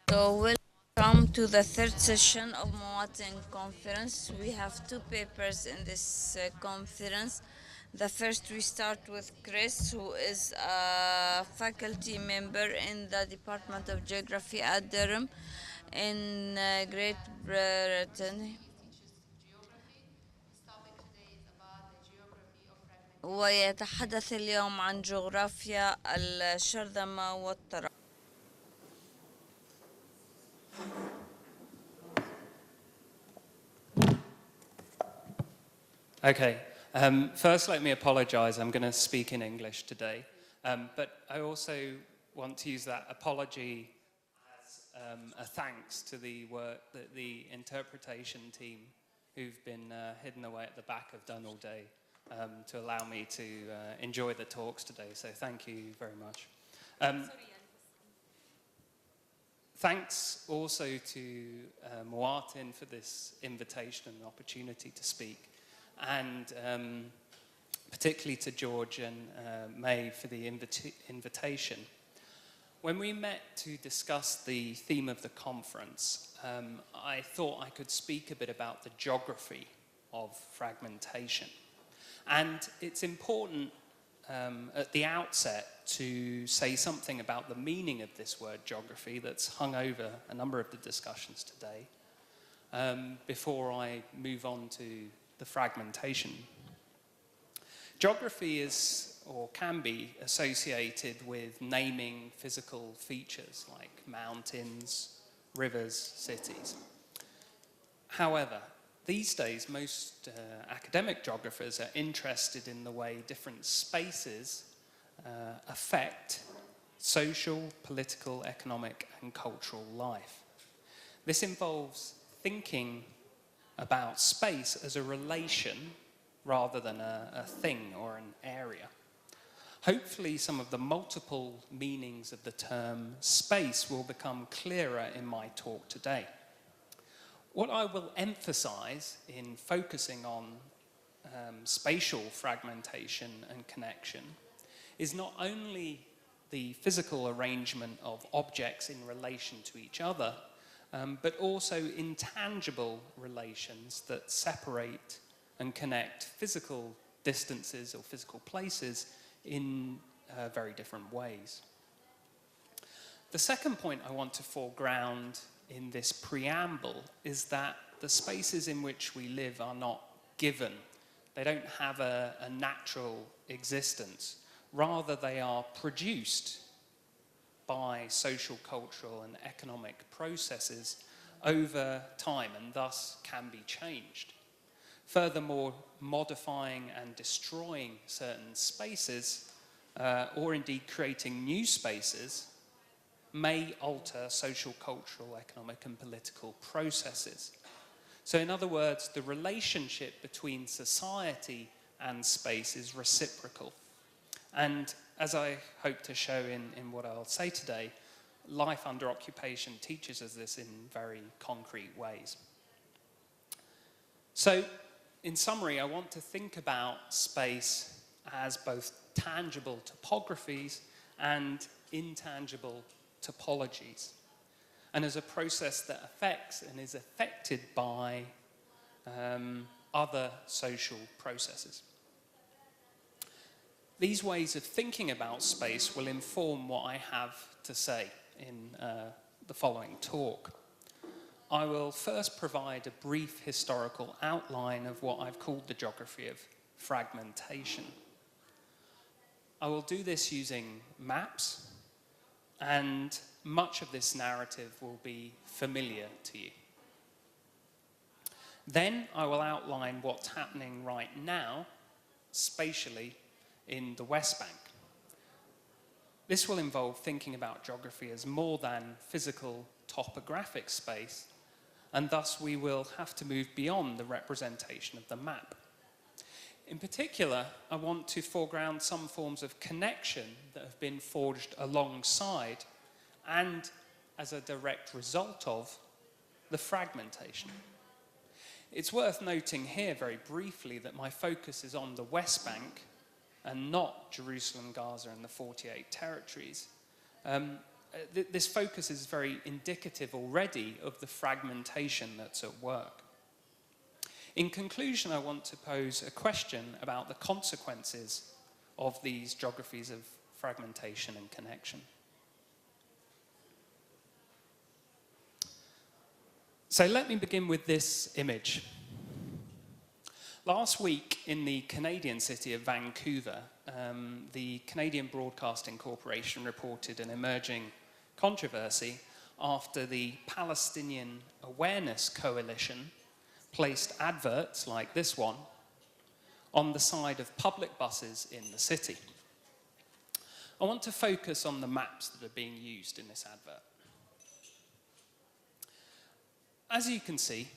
So welcome to the third session of Muwatin conference. We have two papers in this conference. The first we start with Chris, who is a faculty member in the Department of Geography at Durham in Great Britain. ويتحدث اليوم عن جغرافيا الشرذمة والتراب. Okay, first let me apologize. I'm going to speak in English today. But I also want to use that apology as a thanks to the work that the interpretation team who've been hidden away at the back have done all day to allow me to enjoy the talks today. So thank you very much. Thanks also to Muwatin for this invitation and opportunity to speak, and particularly to George and May for the invitation. When we met to discuss the theme of the conference, I thought I could speak a bit about the geography of fragmentation. And it's important at the outset to say something about the meaning of this word geography that's hung over a number of the discussions today before I move on to the fragmentation. Geography is or can be associated with naming physical features like mountains, rivers, cities. However, these days, most academic geographers are interested in the way different spaces affect social, political, economic, and cultural life. This involves thinking about space as a relation rather than a thing or an area. Hopefully, some of the multiple meanings of the term space will become clearer in my talk today. What I will emphasize in focusing on spatial fragmentation and connection is not only the physical arrangement of objects in relation to each other, but also intangible relations that separate and connect physical distances or physical places in very different ways. The second point I want to foreground in this preamble is that the spaces in which we live are not given. They don't have a natural existence. Rather, they are produced by social, cultural, and economic processes over time and thus can be changed. Furthermore, modifying and destroying certain spaces, or indeed creating new spaces, may alter social, cultural, economic, and political processes. So in other words, the relationship between society and space is reciprocal. And as I hope to show in what I'll say today, life under occupation teaches us this in very concrete ways. So, in summary, I want to think about space as both tangible topographies and intangible topologies, and as a process that affects and is affected by other social processes. These ways of thinking about space will inform what I have to say in the following talk. I will first provide a brief historical outline of what I've called the geography of fragmentation. I will do this using maps, and much of this narrative will be familiar to you. Then I will outline what's happening right now, spatially, in the West Bank. This will involve thinking about geography as more than physical topographic space, and thus we will have to move beyond the representation of the map. In particular, I want to foreground some forms of connection that have been forged alongside and as a direct result of the fragmentation. It's worth noting here very briefly that my focus is on the West Bank and not Jerusalem, Gaza, and the 48 territories. this focus is very indicative already of the fragmentation that's at work. In conclusion, I want to pose a question about the consequences of these geographies of fragmentation and connection. So let me begin with this image. Last week in the Canadian city of Vancouver, the Canadian Broadcasting Corporation reported an emerging controversy after the Palestinian Awareness Coalition placed adverts like this one on the side of public buses in the city. I want to focus on the maps that are being used in this advert. As you can see,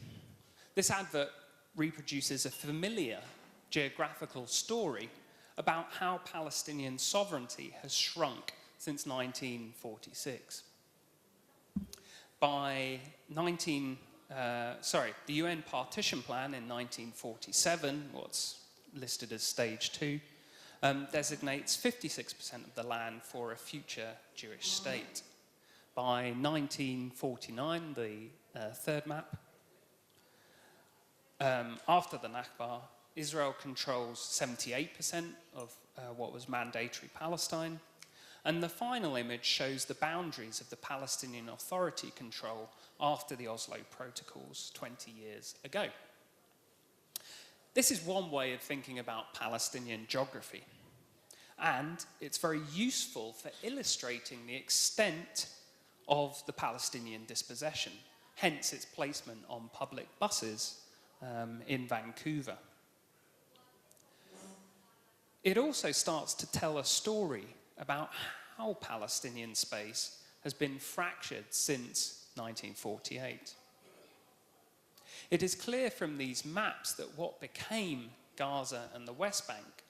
this advert reproduces a familiar geographical story about how Palestinian sovereignty has shrunk since 1946. The UN partition plan in 1947, what's listed as stage 2, designates 56% of the land for a future Jewish state. By 1949, the third map, after the Nakba, Israel controls 78% of what was mandatory Palestine, and the final image shows the boundaries of the Palestinian Authority control after the Oslo Protocols 20 years ago. This is one way of thinking about Palestinian geography, and it's very useful for illustrating the extent of the Palestinian dispossession, hence its placement on public buses in Vancouver. It also starts to tell a story about how Palestinian space has been fractured since 1948. It is clear from these maps that what became Gaza and the West Bank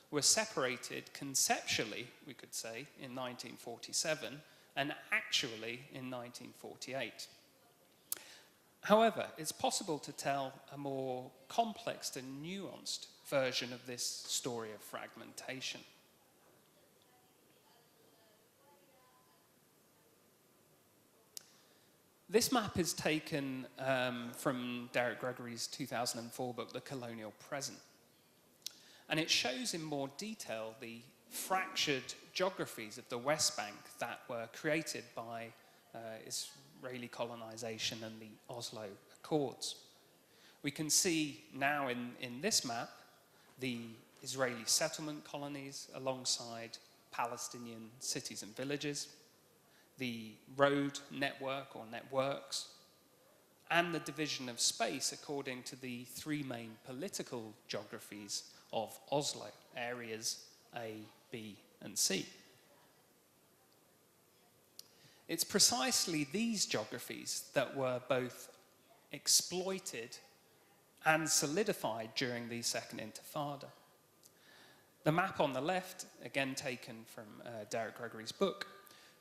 were separated conceptually, we could say, in 1947 and actually in 1948. However, it's possible to tell a more complex and nuanced version of this story of fragmentation. This map is taken from Derek Gregory's 2004 book, The Colonial Present. And it shows in more detail the fractured geographies of the West Bank that were created by Israeli colonization and the Oslo Accords. We can see now in this map the Israeli settlement colonies alongside Palestinian cities and villages, the road network or networks, and the division of space according to the three main political geographies of Oslo, areas A, B, and C. It's precisely these geographies that were both exploited and solidified during the Second Intifada. The map on the left, again taken from Derek Gregory's book,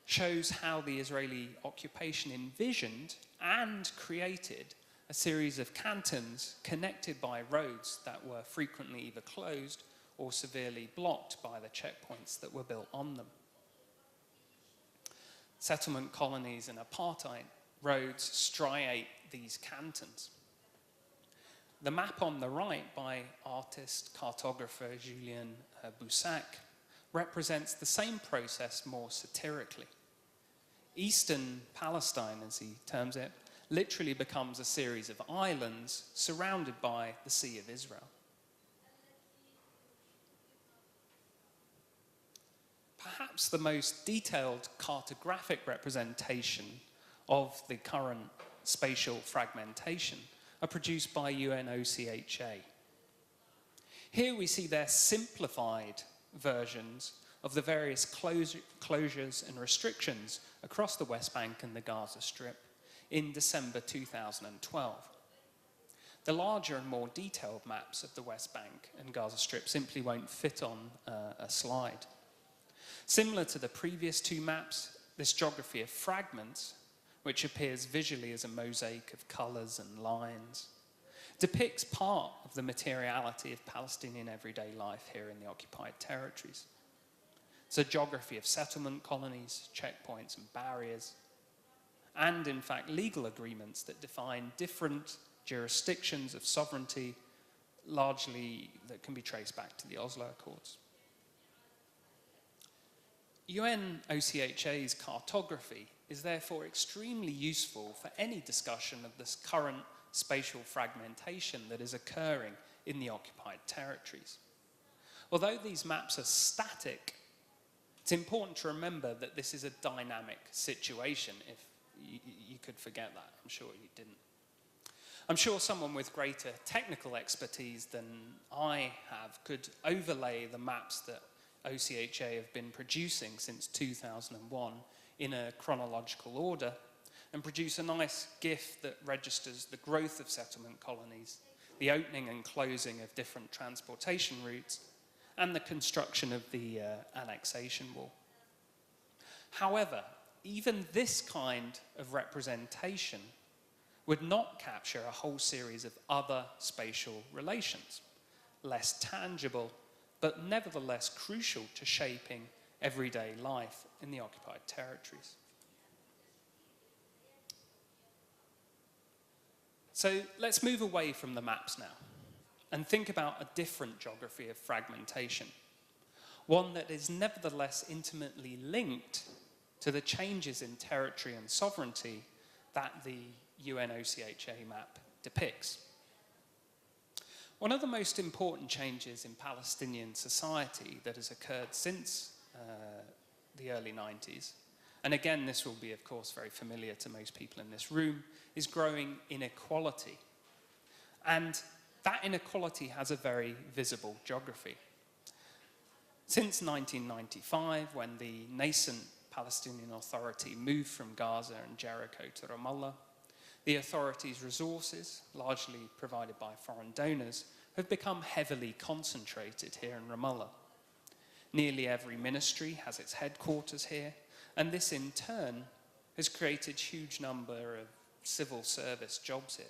shows how the Israeli occupation envisioned and created a series of cantons connected by roads that were frequently either closed or severely blocked by the checkpoints that were built on them. Settlement colonies and apartheid roads striate these cantons. The map on the right by artist, cartographer Julien Boussac represents the same process more satirically. Eastern Palestine, as he terms it, literally becomes a series of islands surrounded by the Sea of Israel. Perhaps the most detailed cartographic representation of the current spatial fragmentation are produced by UNOCHA. Here we see their simplified versions of the various closures and restrictions across the West Bank and the Gaza Strip in December 2012. The larger and more detailed maps of the West Bank and Gaza Strip simply won't fit on a slide. Similar to the previous two maps, this geography of fragments, which appears visually as a mosaic of colours and lines, depicts part of the materiality of Palestinian everyday life here in the occupied territories. It's a geography of settlement colonies, checkpoints and barriers, and in fact legal agreements that define different jurisdictions of sovereignty, largely that can be traced back to the Oslo Accords. UNOCHA's cartography is therefore extremely useful for any discussion of this current spatial fragmentation that is occurring in the occupied territories. Although these maps are static, it's important to remember that this is a dynamic situation. If you could forget that, I'm sure you didn't. I'm sure someone with greater technical expertise than I have could overlay the maps that OCHA have been producing since 2001 in a chronological order and produce a nice GIF that registers the growth of settlement colonies, the opening and closing of different transportation routes, and the construction of the annexation wall. However, even this kind of representation would not capture a whole series of other spatial relations, less tangible, but nevertheless crucial to shaping everyday life in the occupied territories. So let's move away from the maps now and think about a different geography of fragmentation, one that is nevertheless intimately linked to the changes in territory and sovereignty that the UNOCHA map depicts. One of the most important changes in Palestinian society that has occurred since the early 90s, and again this will be of course very familiar to most people in this room, is growing inequality. And that inequality has a very visible geography. Since 1995, when the nascent Palestinian Authority moved from Gaza and Jericho to Ramallah, the authority's resources, largely provided by foreign donors, have become heavily concentrated here in Ramallah. Nearly every ministry has its headquarters here, and this in turn has created a huge number of civil service jobs here.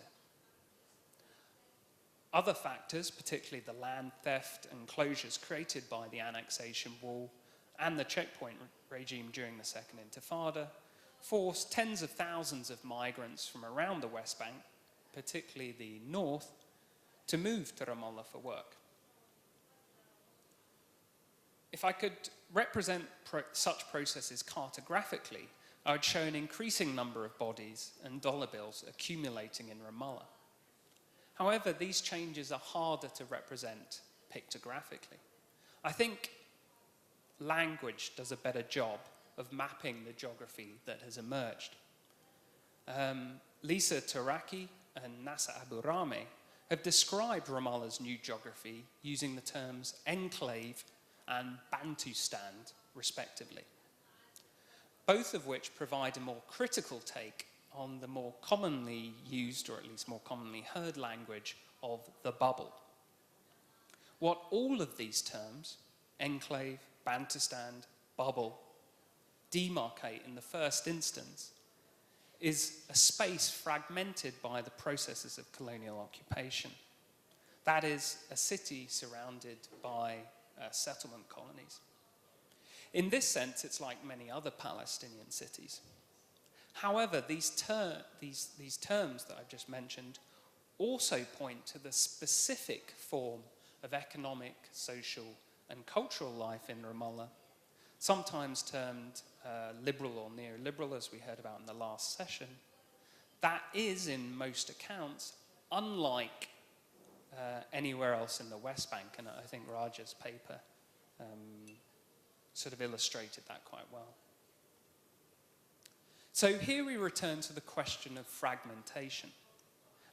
Other factors, particularly the land theft and closures created by the annexation wall and the checkpoint regime during the Second Intifada, forced tens of thousands of migrants from around the West Bank, particularly the north, to move to Ramallah for work. If I could represent such processes cartographically, I would show an increasing number of bodies and dollar bills accumulating in Ramallah. However, these changes are harder to represent pictographically. I think language does a better job of mapping the geography that has emerged. Lisa Taraki and Nasa Abu Rame have described Ramallah's new geography using the terms enclave and Bantustan, respectively, both of which provide a more critical take on the more commonly used, or at least more commonly heard language of the bubble. What all of these terms, enclave, Bantustan, bubble, demarcate in the first instance is a space fragmented by the processes of colonial occupation. That is, a city surrounded by settlement colonies. In this sense, it's like many other Palestinian cities. However, these terms that I've just mentioned also point to the specific form of economic, social, and cultural life in Ramallah, sometimes termed liberal or neoliberal, as we heard about in the last session, that is, in most accounts, unlike anywhere else in the West Bank, and I think Raja's paper sort of illustrated that quite well. So here we return to the question of fragmentation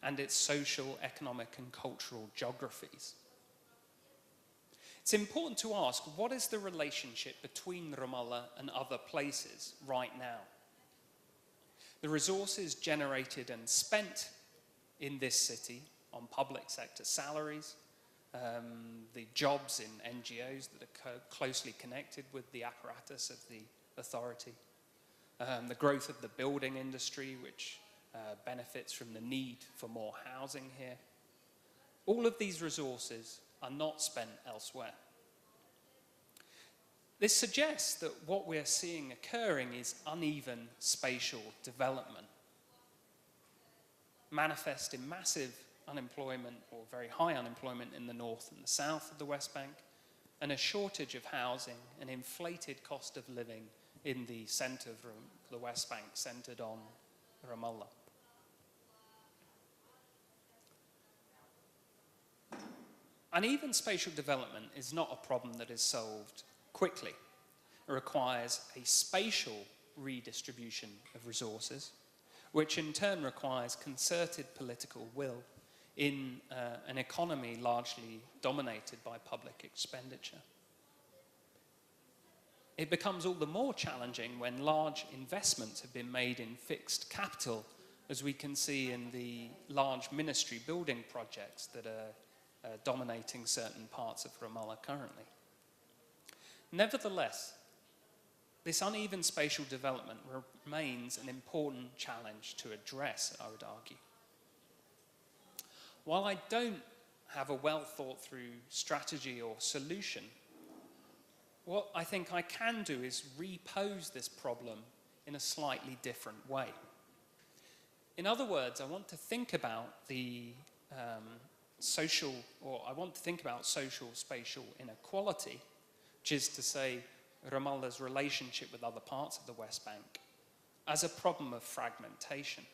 and its social, economic, and cultural geographies. It's important to ask, what is the relationship between Ramallah and other places right now? The resources generated and spent in this city on public sector salaries, the jobs in NGOs that are closely connected with the apparatus of the authority, the growth of the building industry, which benefits from the need for more housing here. All of these resources are not spent elsewhere. This suggests that what we're seeing occurring is uneven spatial development, manifest in massive unemployment or very high unemployment in the north and the south of the West Bank, and a shortage of housing, an inflated cost of living in the centre of the West Bank, centred on Ramallah. Uneven spatial development is not a problem that is solved quickly. It requires a spatial redistribution of resources, which in turn requires concerted political will in an economy largely dominated by public expenditure. It becomes all the more challenging when large investments have been made in fixed capital, as we can see in the large ministry building projects that are dominating certain parts of Ramallah currently. Nevertheless, this uneven spatial development remains an important challenge to address, I would argue. While I don't have a well thought through strategy or solution, what I think I can do is repose this problem in a slightly different way. In other words, I want to think about the social spatial inequality, which is to say Ramallah's relationship with other parts of the West Bank, as a problem of fragmentation.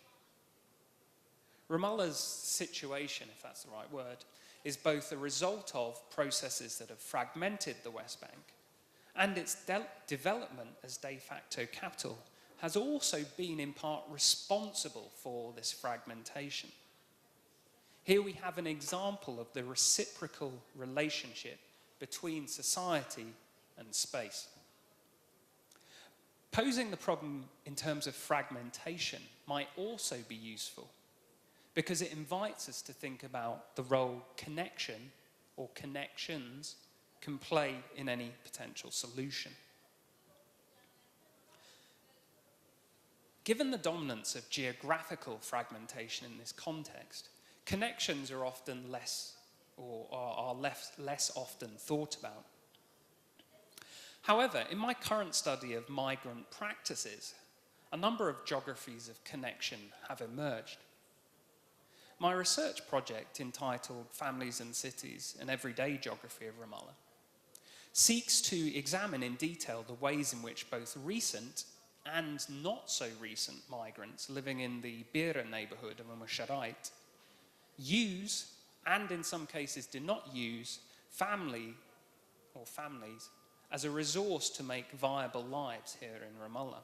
Ramallah's situation, if that's the right word, is both a result of processes that have fragmented the West Bank, and its development as de facto capital has also been in part responsible for this fragmentation. Here we have an example of the reciprocal relationship between society and space. Posing the problem in terms of fragmentation might also be useful, because it invites us to think about the role connection or connections can play in any potential solution. Given the dominance of geographical fragmentation in this context, connections are often less often thought about. However, in my current study of migrant practices, a number of geographies of connection have emerged. My research project, entitled Families and Cities, an Everyday Geography of Ramallah, seeks to examine in detail the ways in which both recent and not so recent migrants living in the Bira neighbourhood of Sharait use, and in some cases do not use, families as a resource to make viable lives here in Ramallah.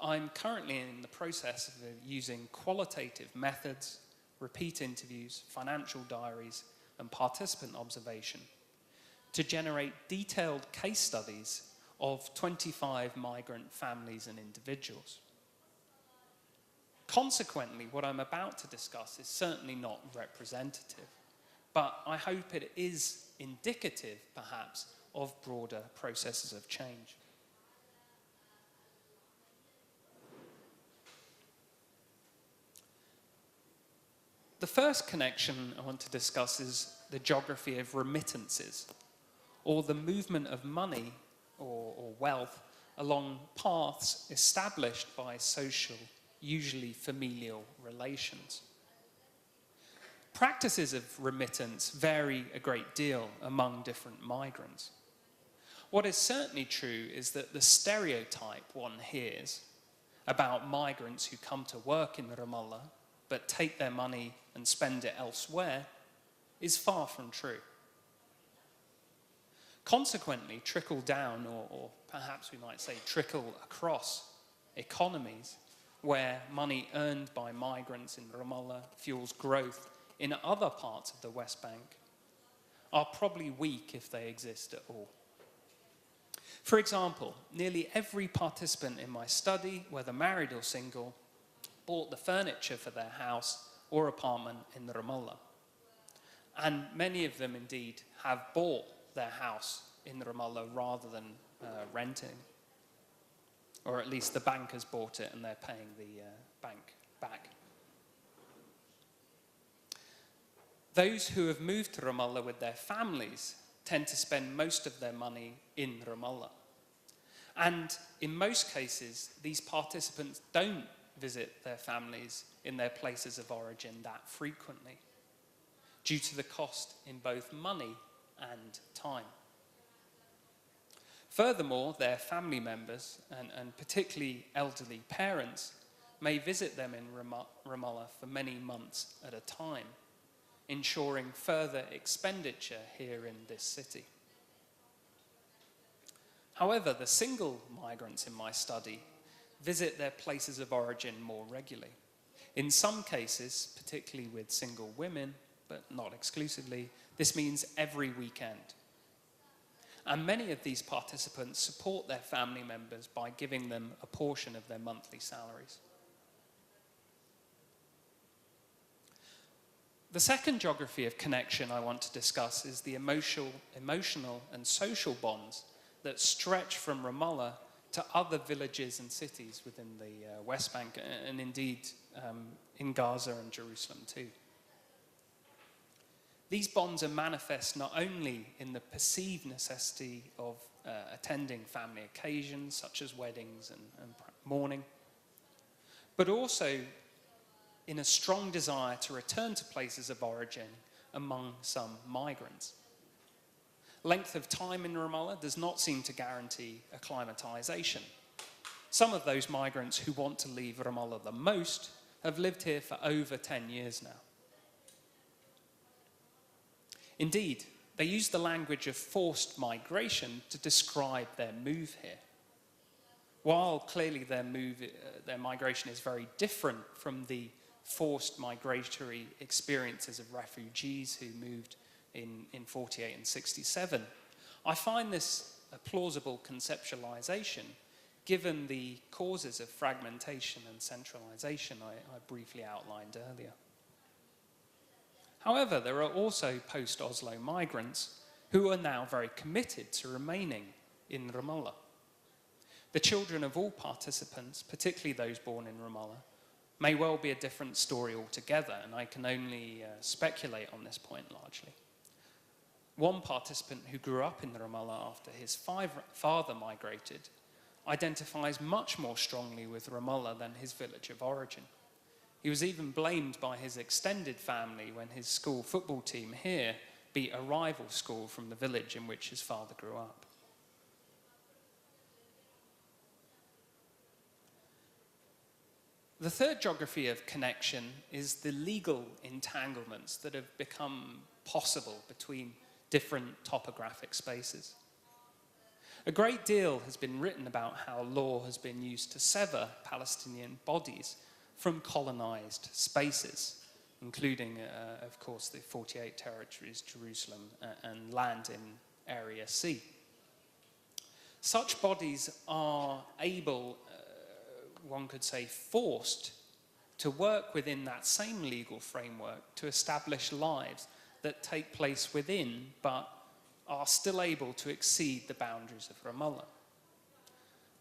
I'm currently in the process of using qualitative methods, repeat interviews, financial diaries, and participant observation to generate detailed case studies of 25 migrant families and individuals. Consequently, what I'm about to discuss is certainly not representative, but I hope it is indicative, perhaps, of broader processes of change. The first connection I want to discuss is the geography of remittances, or the movement of money or wealth along paths established by social, usually familial relations. Practices of remittance vary a great deal among different migrants. What is certainly true is that the stereotype one hears about migrants who come to work in Ramallah but take their money and spend it elsewhere is far from true. Consequently, trickle down, or perhaps we might say trickle across economies where money earned by migrants in Ramallah fuels growth in other parts of the West Bank are probably weak if they exist at all. For example, nearly every participant in my study, whether married or single, bought the furniture for their house or apartment in Ramallah. And many of them indeed have bought their house in Ramallah rather than renting. Or at least the bank has bought it and they're paying the bank back. Those who have moved to Ramallah with their families tend to spend most of their money in Ramallah. And in most cases, these participants don't visit their families in their places of origin that frequently, due to the cost in both money and time. Furthermore, their family members, and particularly elderly parents, may visit them in Ramallah for many months at a time, ensuring further expenditure here in this city. However, the single migrants in my study visit their places of origin more regularly. In some cases, particularly with single women, but not exclusively, this means every weekend. And many of these participants support their family members by giving them a portion of their monthly salaries. The second geography of connection I want to discuss is the emotional and social bonds that stretch from Ramallah to other villages and cities within the West Bank, and indeed in Gaza and Jerusalem too. These bonds are manifest not only in the perceived necessity of attending family occasions, such as weddings and mourning, but also in a strong desire to return to places of origin among some migrants. Length of time in Ramallah does not seem to guarantee acclimatization. Some of those migrants who want to leave Ramallah the most have lived here for over 10 years now. Indeed, they use the language of forced migration to describe their move here. While clearly their migration is very different from the forced migratory experiences of refugees who moved in 48 and 67, I find this a plausible conceptualization given the causes of fragmentation and centralization I briefly outlined earlier. However, there are also post-Oslo migrants who are now very committed to remaining in Ramallah. The children of all participants, particularly those born in Ramallah, may well be a different story altogether, and I can only speculate on this point largely. One participant who grew up in Ramallah after his father migrated identifies much more strongly with Ramallah than his village of origin. He was even blamed by his extended family when his school football team here beat a rival school from the village in which his father grew up. The third geography of connection is the legal entanglements that have become possible between different topographic spaces. A great deal has been written about how law has been used to sever Palestinian bodies from colonized spaces, including, of course, the 48 territories, Jerusalem, and land in Area C. Such bodies are able, one could say, forced to work within that same legal framework to establish lives that take place within, but are still able to exceed the boundaries of Ramallah.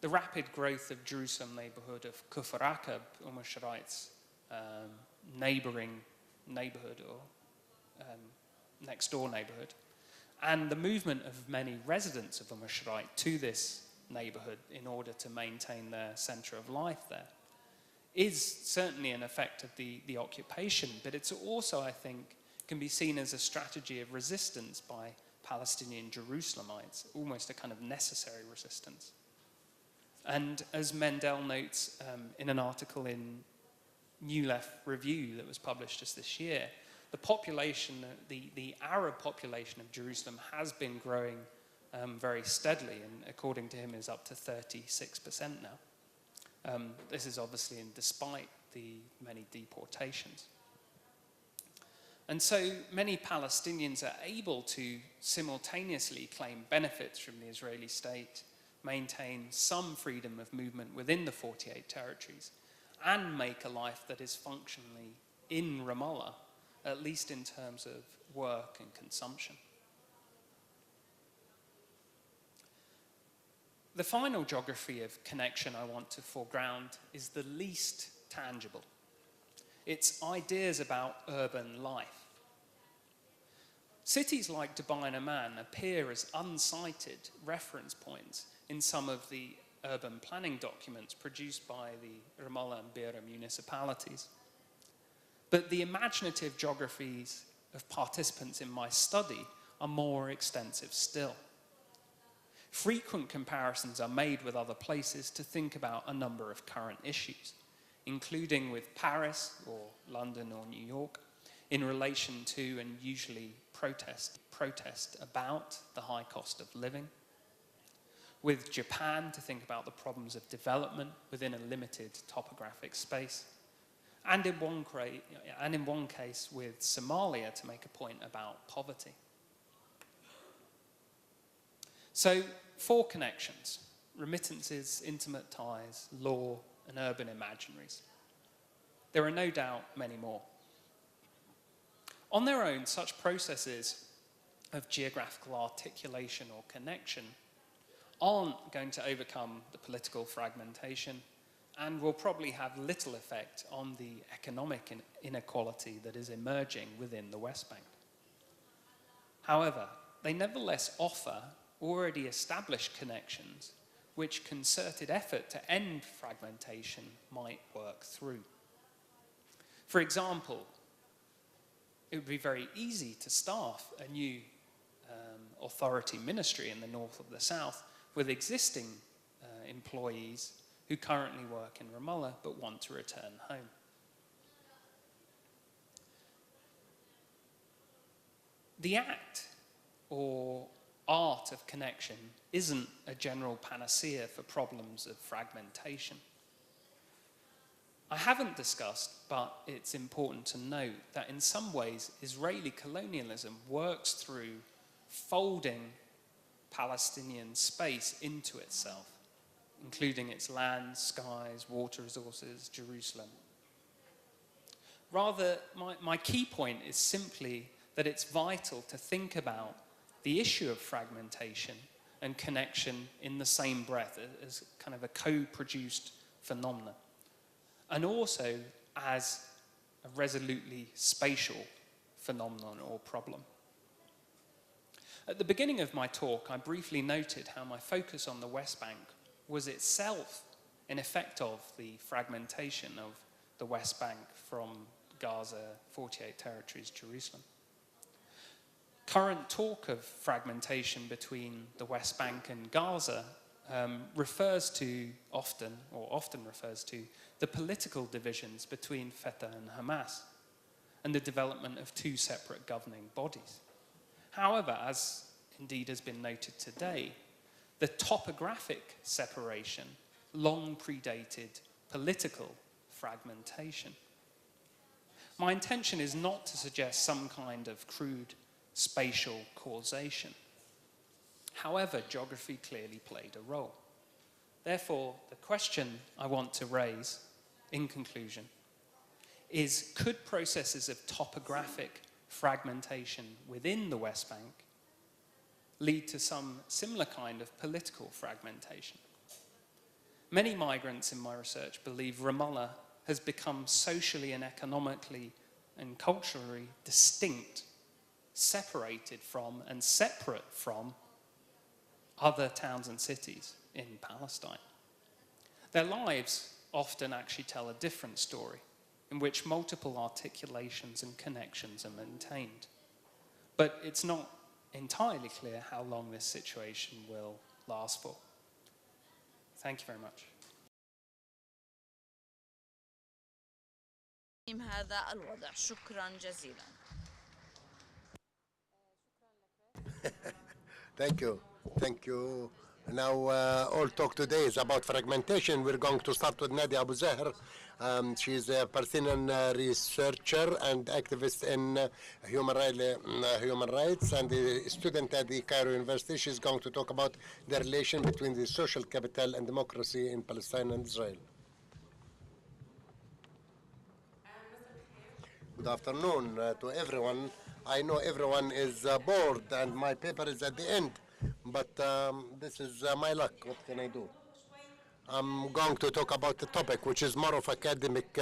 The rapid growth of Jerusalem neighborhood of Kufr Aqab, Sharait's neighboring neighborhood or next door neighborhood, and the movement of many residents of Sharait to this neighborhood in order to maintain their center of life there is certainly an effect of the occupation, but it's also, I think, can be seen as a strategy of resistance by Palestinian Jerusalemites, almost a kind of necessary resistance. And as Mendel notes in an article in New Left Review that was published just this year, the population, the Arab population of Jerusalem has been growing very steadily, and according to him is up to 36% now. This is obviously despite the many deportations. And so many Palestinians are able to simultaneously claim benefits from the Israeli state, maintain some freedom of movement within the 48 territories, and make a life that is functionally in Ramallah, at least in terms of work and consumption. The final geography of connection I want to foreground is the least tangible. It's ideas about urban life. Cities like Dubai and Amman appear as unsighted reference points in some of the urban planning documents produced by the Ramallah and Beira municipalities. But the imaginative geographies of participants in my study are more extensive still. Frequent comparisons are made with other places to think about a number of current issues, including with Paris or London or New York, in relation to and usually protest about the high cost of living, with Japan to think about the problems of development within a limited topographic space, and in one case with Somalia to make a point about poverty. So, 4 connections: remittances, intimate ties, law, and urban imaginaries. There are no doubt many more. On their own, such processes of geographical articulation or connection aren't going to overcome the political fragmentation and will probably have little effect on the economic inequality that is emerging within the West Bank. However, they nevertheless offer already established connections which concerted effort to end fragmentation might work through. For example, it would be very easy to staff a new authority ministry in the north or the south with existing employees who currently work in Ramallah but want to return home. The act or art of connection isn't a general panacea for problems of fragmentation. I haven't discussed, but it's important to note that in some ways Israeli colonialism works through folding Palestinian space into itself, including its land, skies, water resources, Jerusalem. Rather, my key point is simply that it's vital to think about the issue of fragmentation and connection in the same breath as kind of a co-produced phenomenon, and also as a resolutely spatial phenomenon or problem. At the beginning of my talk, I briefly noted how my focus on the West Bank was itself an effect of the fragmentation of the West Bank from Gaza, 48 territories, Jerusalem. Current talk of fragmentation between the West Bank and Gaza often refers to the political divisions between Fatah and Hamas and the development of 2 separate governing bodies. However, as indeed has been noted today, the topographic separation long predated political fragmentation. My intention is not to suggest some kind of crude spatial causation. However, geography clearly played a role. Therefore, the question I want to raise in conclusion is, could processes of topographic fragmentation within the West Bank lead to some similar kind of political fragmentation? Many migrants in my research believe Ramallah has become socially and economically and culturally distinct, separated from and separate from other towns and cities in Palestine. Their lives often actually tell a different story, in which multiple articulations and connections are maintained. But it's not entirely clear how long this situation will last for. Thank you very much. هذا الوضع. شكرا جزيلا. Thank you. Thank you. Now, all talk today is about fragmentation. We're going to start with Nadia Abu Zahr. She's a Palestinian researcher and activist in human rights and a student at the Cairo University. She's going to talk about the relation between the social capital and democracy in Palestine and Israel. Good afternoon to everyone. I know everyone is bored and my paper is at the end, but this is my luck. What can I do? I'm going to talk about the topic, which is more of academic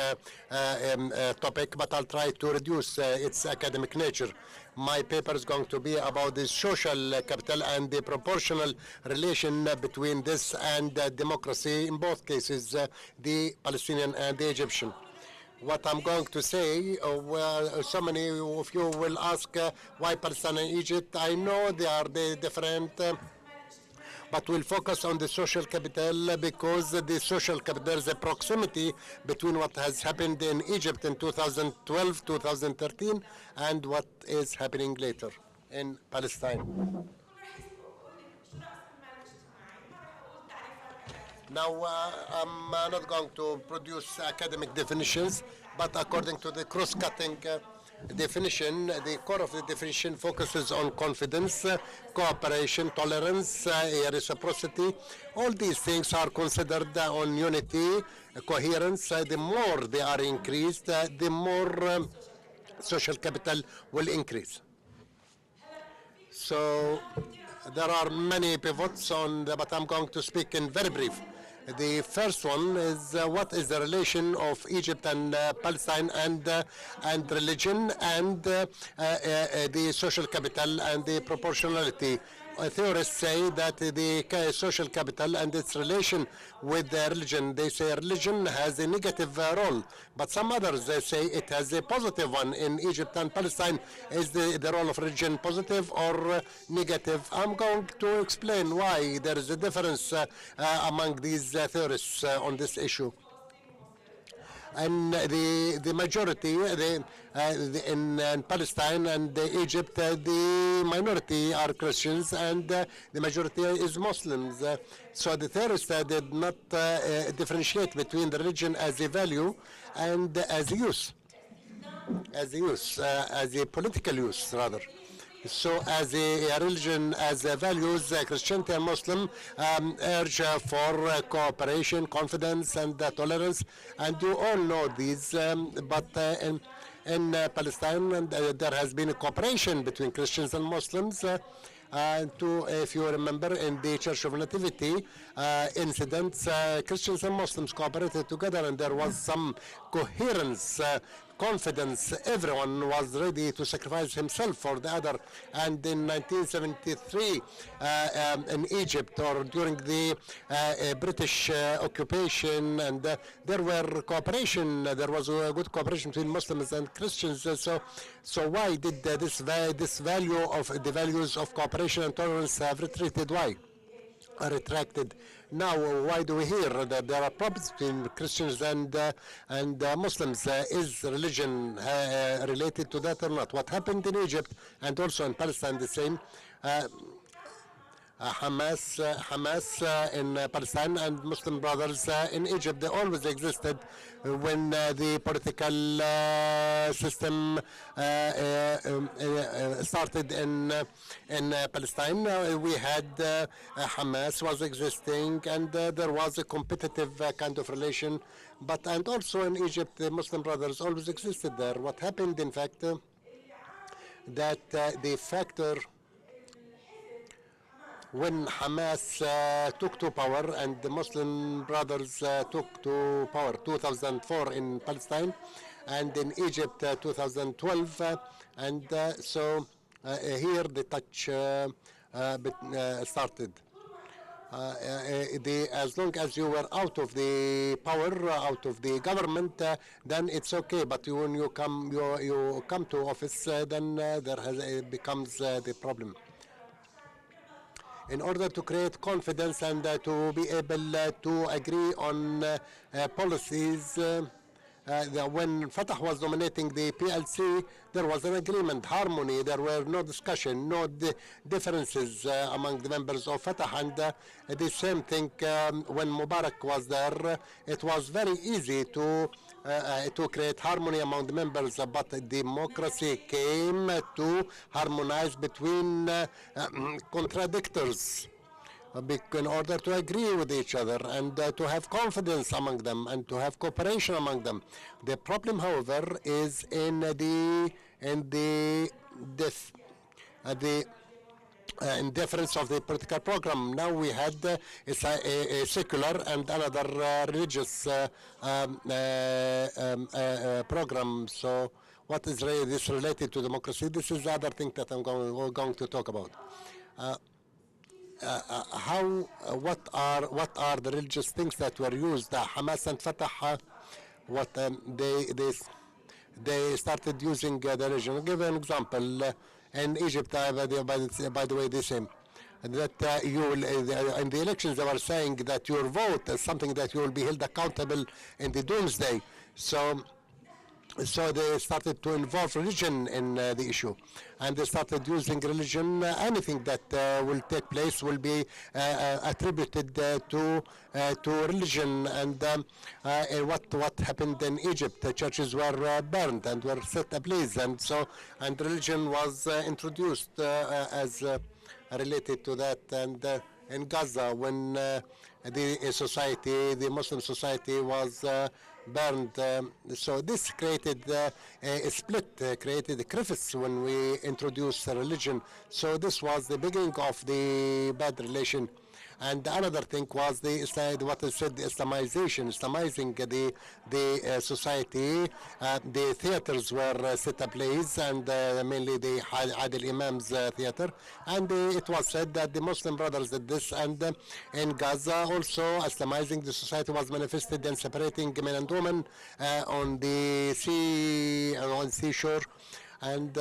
topic, but I'll try to reduce its academic nature. My paper is going to be about the social capital and the proportional relation between this and democracy, in both cases, the Palestinian and the Egyptian. What I'm going to say, well, so many of you will ask why Palestine and Egypt. I know they different. But we'll focus on the social capital because the social capital, there's a proximity between what has happened in Egypt in 2012, 2013, and what is happening later in Palestine. Now, I'm not going to produce academic definitions, but according to the cross-cutting definition, the core of the definition focuses on confidence, cooperation, tolerance, reciprocity. All these things are considered on unity, coherence. The more they are increased, the more social capital will increase. So there are many pivots but I'm going to speak in very brief. The first one is what is the relation of Egypt and Palestine and religion and the social capital and the proportionality. Theorists say that the social capital and its relation with religion, they say religion has a negative role, but some others they say it has a positive one. In Egypt and Palestine, is the role of religion positive or negative? I'm going to explain why there is a difference among these theorists on this issue. And the majority in Palestine and Egypt, the minority are Christians and the majority is Muslims. So the theorists did not differentiate between the religion as a value and as a use, as a political use rather. So as a religion, as values, Christianity and Muslim urge for cooperation, confidence, and tolerance. And you all know these, but in Palestine, there has been a cooperation between Christians and Muslims. If you remember, in the Church of Nativity incidents, Christians and Muslims cooperated together, and there was some coherence, confidence. Everyone was ready to sacrifice himself for the other. And in 1973, in Egypt, or during the British occupation, and there were cooperation. There was a good cooperation between Muslims and Christians. So why did this value of the values of cooperation and tolerance have retreated? Why? Retracted. Now, why do we hear that there are problems between Christians and Muslims? Is religion related to that or not? What happened in Egypt and also in Palestine the same? Hamas in Palestine and Muslim Brothers in Egypt, they always existed when the political system started in Palestine. We had Hamas was existing, and there was a competitive kind of relation. And also in Egypt, the Muslim Brothers always existed there. What happened, in fact, that the factor when Hamas took to power and the Muslim Brothers took to power 2004 in Palestine and in Egypt 2012, and so here the touch started. As long as you were out of the power, out of the government, then it's okay. But when you come to office, then becomes the problem. In order to create confidence and to be able to agree on policies, when Fatah was dominating the PLC, there was an agreement, harmony. There were no discussion, no differences among the members of Fatah. And the same thing when Mubarak was there. It was very easy to create harmony among the members, but democracy came to harmonize between contradictors in order to agree with each other and to have confidence among them and to have cooperation among them. The problem, however, is in the in difference of the political program. Now we had a secular and another religious program. So what is this related to democracy? This is the other thing that we're going to talk about. What are the religious things that were used? Hamas and Fatah, what they started using the religion. I'll give an example. In Egypt, by the way, they say that you will, in the elections, they were saying that your vote is something that you will be held accountable in the doomsday. So they started to involve religion in the issue, and they started using religion. Anything that will take place will be attributed to religion. And what happened in Egypt? The churches were burned and were set ablaze, and religion was introduced as related to that. And in Gaza, when the Muslim society was burned. So this created a split, created a crevice when we introduced religion. So this was the beginning of the bad relation. And another thing was what I said, the Islamizing the society. The theaters were set ablaze, and mainly the Adil Imam's theater. And it was said that the Muslim brothers did this. And in Gaza also, Islamizing the society was manifested in separating men and women on the seashore. And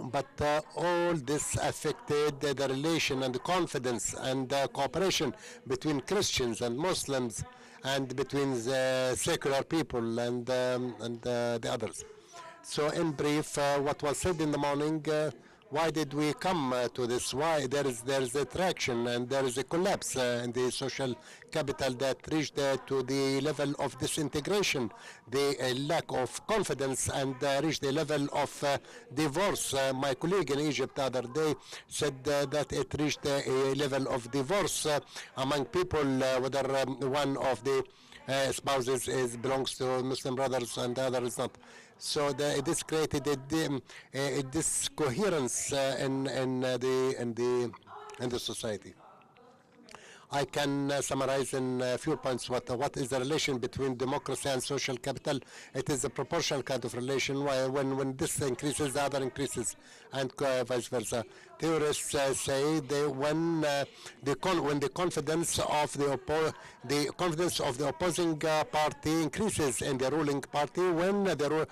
but all this affected the relation and the confidence and cooperation between Christians and Muslims, and between the secular people and the others. So in brief, what was said in the morning, why did we come to this? Why there is a traction and there is a collapse in the social capital that reached to the level of disintegration, the lack of confidence, and reached the level of divorce. My colleague in Egypt the other day said that it reached a level of divorce among people, whether one of the spouses belongs to Muslim brothers and the other is not. So this created a discoherence in the society. I can summarize in a few points what is the relation between democracy and social capital. It is a proportional kind of relation. When this increases, the other increases, and vice versa. Theorists say when the confidence of the opposing party increases in the ruling party, when the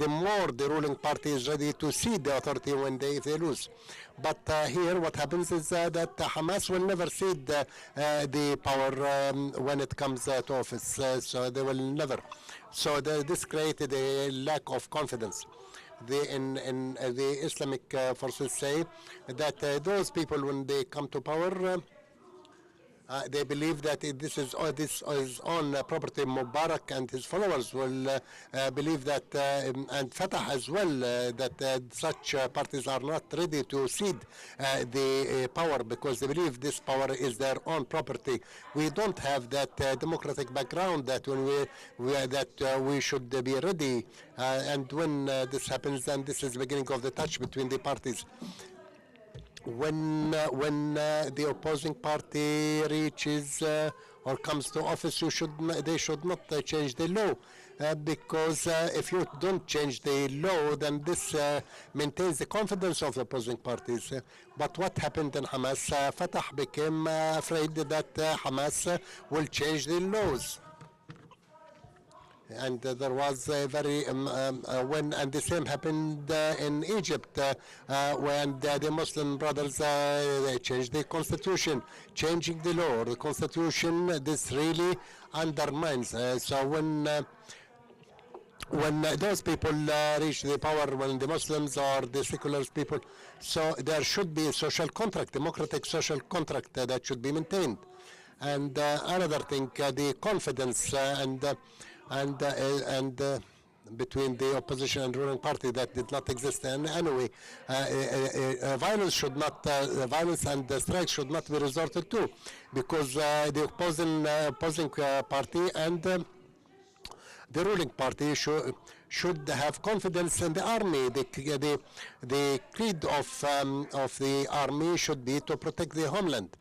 more the ruling party is ready to cede the authority if they lose. But here what happens is that Hamas will never cede the power when it comes to office. So they will never. So this created a lack of confidence. The Islamic forces say that those people, when they come to power, they believe that this is on property. Mubarak and his followers will believe that, and Fatah as well, that such parties are not ready to cede the power, because they believe this power is their own property. We don't have that democratic background that we should be ready. And when this happens, then this is the beginning of the touch between the parties. When the opposing party reaches or comes to office, they should not change the law, because if you don't change the law, then this maintains the confidence of the opposing parties. But what happened in Hamas? Fatah became afraid that Hamas will change the laws. And there was a very and the same happened in Egypt when the Muslim brothers they changed the constitution, changing the law, the constitution. This really undermines. So when those people reach the power, when the Muslims or the secular people, so there should be a social contract, democratic social contract that should be maintained. And another thing, the confidence and between the opposition and ruling party that did not exist. And anyway, violence and strikes should not be resorted to, because the opposing party and the ruling party should have confidence in the army. The creed of the army should be to protect the homeland.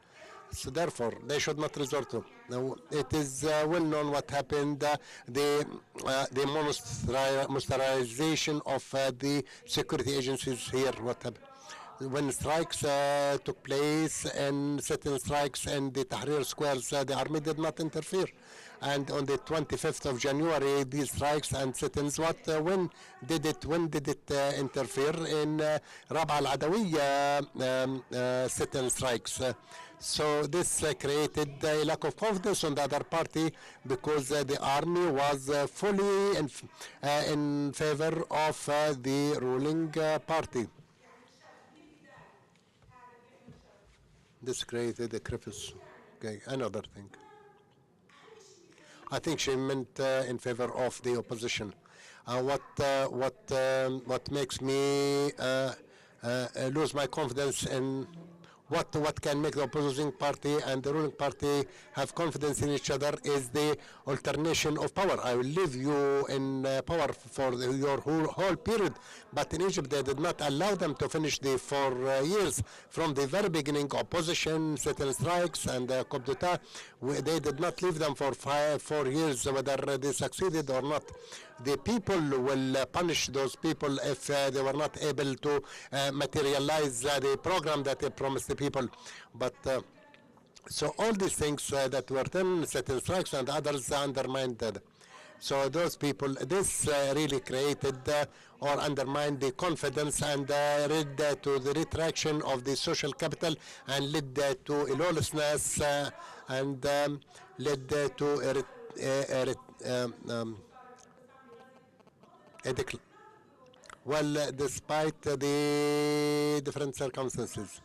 So therefore, they should not resort to. Now, it is well known what happened, the monsterization of the security agencies here, what happened. When strikes took place and certain strikes in the Tahrir squares, the army did not interfere. And on the 25th of January, these strikes and sit-ins, when did it interfere in Rab'a al-Adawiyya sit-in strikes? So this created a lack of confidence on the other party because the army was fully in favor of the ruling party. This created a crevice. Okay, another thing. I think she meant in favor of the opposition. What makes me lose my confidence in what can make the opposing party and the ruling party have confidence in each other is the alternation of power. I will leave you in power for your whole period, but in Egypt they did not allow them to finish the 4 years. From the very beginning, opposition, certain strikes, and coup d'etat, they did not leave them for 4 years, whether they succeeded or not. The people will punish those people if they were not able to materialize the program that they promised the people. But so all these things that were done, certain strikes and others undermined that. So those people, this really created or undermined the confidence and led to the retraction of the social capital and led to lawlessness and led to well, despite the different circumstances,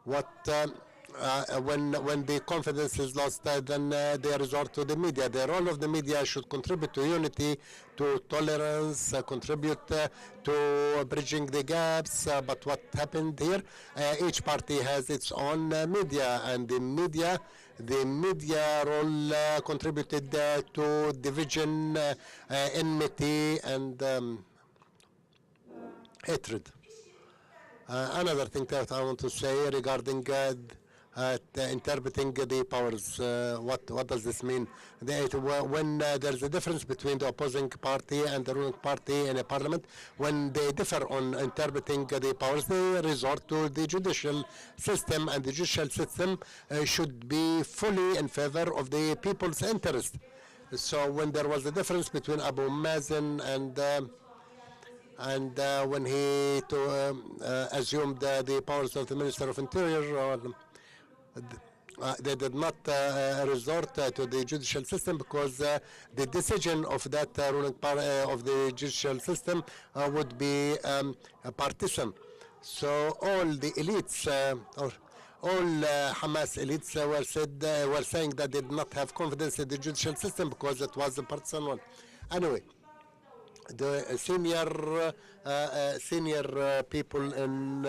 when the confidence is lost, then they resort to the media. The role of the media should contribute to unity, to tolerance, contribute to bridging the gaps. But what happened here? Each party has its own media, and the media role contributed to division, enmity, and hatred. Another thing that I want to say regarding interpreting the powers, what does this mean? When there's a difference between the opposing party and the ruling party in a parliament, when they differ on interpreting the powers, they resort to the judicial system, and the judicial system should be fully in favor of the people's interest. So when there was a difference between Abu Mazen and when he assumed the powers of the Minister of Interior, they did not resort to the judicial system because the decision of that ruling part of the judicial system would be partisan. So all the elites, or all Hamas elites were saying that they did not have confidence in the judicial system because it was a partisan one. Anyway, the senior people in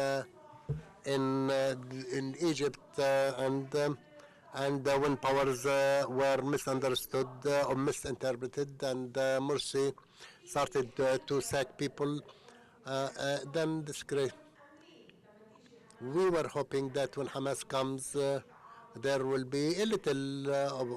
Egypt and when powers were misunderstood or misinterpreted, and Morsi started to sack people, then this great. We were hoping that when Hamas comes, there will be a little